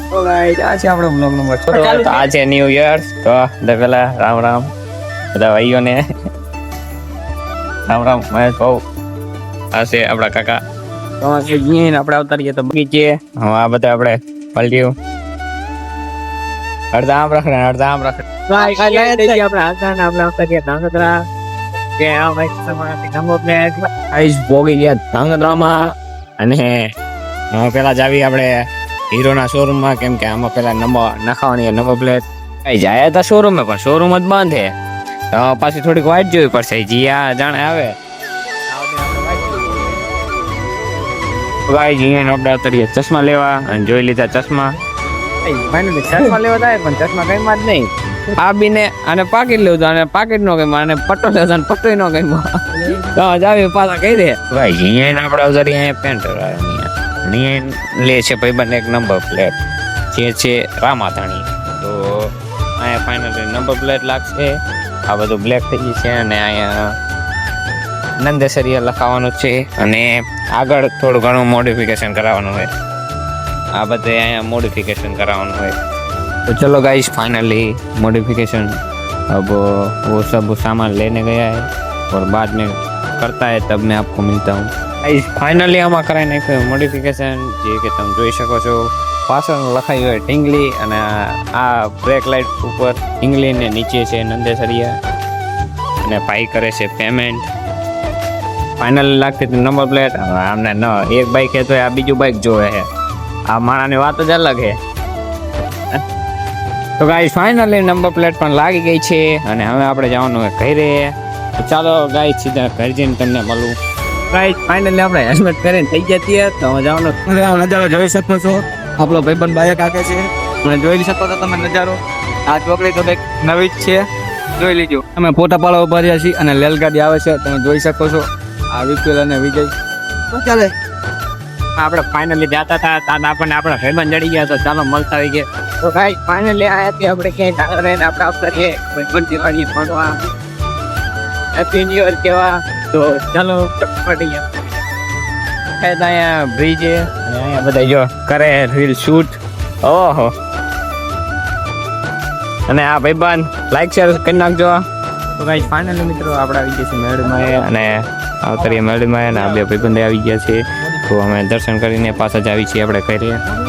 તો ગાઈસ આ છે આપણો બ્લોગ નંબર 6 તો આ છે ન્યુ યર તો પેલા રામ રામ બધા ભાઈઓને રામ રામ મહેશ ભાઉ આ છે આપણા કાકા તો આપણે અવતારીએ તો બગીચે હવે આ બધા આપણે પલટ્યું અડધા આમ રખડે અડધા આમ રખડે ભોગી ગયા ધાંગધ્રામાં અને પેલા જ આવી આપણે હીરોના શોરૂમમાં કેમ કે આમાં પેલા નંબર નખાવાની નંબર પ્લેટ જાય હતા શોરૂમે પણ શોરૂમ જ બંધ છે તો પાછી થોડીક વાઇટ જોવી પડશે જીયા જાણે આવે ભાઈ જીયા આપણે ઉતરીએ ચશ્મા લેવા અને જોઈ લીધા ચશ્મા ચશ્મા લેવા થાય પણ ચશ્મા કઈ માં જ નહીં આ બીને અને પાકીટ લેવું અને પાકીટ નો ગઈ અને પટ્ટો લેવો અને પટ્ટો નો ગઈ તો જાવી પાછા કહી દે ભાઈ જીયા આપણે ઉતરી અહીંયા પેન્ટ લે છે ભાઈબંધ એક નંબર પ્લેટ જે છે રામાધાણી તો અહીંયા ફાઇનલી નંબર પ્લેટ લાગશે આ બધું બ્લેક થઈ ગયું છે અને અહીંયા નંદેસરિયા લખાવાનું છે અને આગળ થોડું ઘણું મોડિફિકેશન કરાવવાનું હોય આ બધે અહીંયા મોડિફિકેશન કરાવવાનું હોય तो चलो गाइस फाइनली मॉडिफिकेशन अब वो सब सामान लेने गया है और बाद में करता है तब मैं आपको मिलता हूँ गाइस फाइनली आमा कराई नाख्યું મોડિફિકેશન જે કે તમે જોઈ શકો છો પાછળ લખાયું હોય ઢીંગલી અને આ બ્રેક લાઇટ ઉપર ઢીંગલી ને નીચે છે નંદેસરિયા અને ભાઈ કરે છે પેમેન્ટ ફાઇનલી લાગતી હતી નંબર પ્લેટ આમને ન એક બાઈક હે તો આ બીજું બાઈક જોવે છે આ માણાની વાત જ અલગ છે તો ગાઈસ ફાઇનલી નંબર પ્લેટ પણ લાગી ગઈ છે અને હવે આપણે જવાનું હોય ઘરે તો ચાલો ગાઈસ સીધા ઘરે જઈને તમને મળું ગાઈસ ફાઇનલી આપણે હેલ્મેટ પહેરીને થઈ ગયા છીએ તો હવે જવાનું નજારો જોઈ શકો છો આપણો ભાઈબંધ બાઈક આકે છે અને જોઈ શકો છો તમે નજારો આ ચોકડી તો કંઈક નવી જ છે જોઈ લીજો અમે ફોટા પાડવા ઉભા રહ્યા છીએ અને રેલગાડી આવે છે તમે જોઈ શકો છો આ વિપુલ અને વિજય ચાલે આપણે ફાઇનલી જતા હતા ત્યાં આપણને આપણા ભાઈબંધ જડી ગયા તો ચાલો મળતા આવી ગયા તો ગાઈસ ફાઇનલી આયા તે આપણે ક્યાંય ટાળે આપણે આવતા ભાઈબંધ દિવાળી ફોટવા હેપી ન્યુ યર કેવા તો ચાલો પડી ગયા અહીંયા બ્રિજ છે અને અહીંયા બધા જો કરે રીલ શૂટ ઓહો અને આ ભાઈબંધ લાઈક શેર કરી નાખજો તો ગાઈસ ફાઇનલી મિત્રો આપણે આવી ગયા છે મેળમાં અને આવતારીએ મેળમાં અને આ બે ભાઈબંધ આવી ગયા છે તો અમે દર્શન કરીને પાછા જ આવી છીએ આપણે ઘરે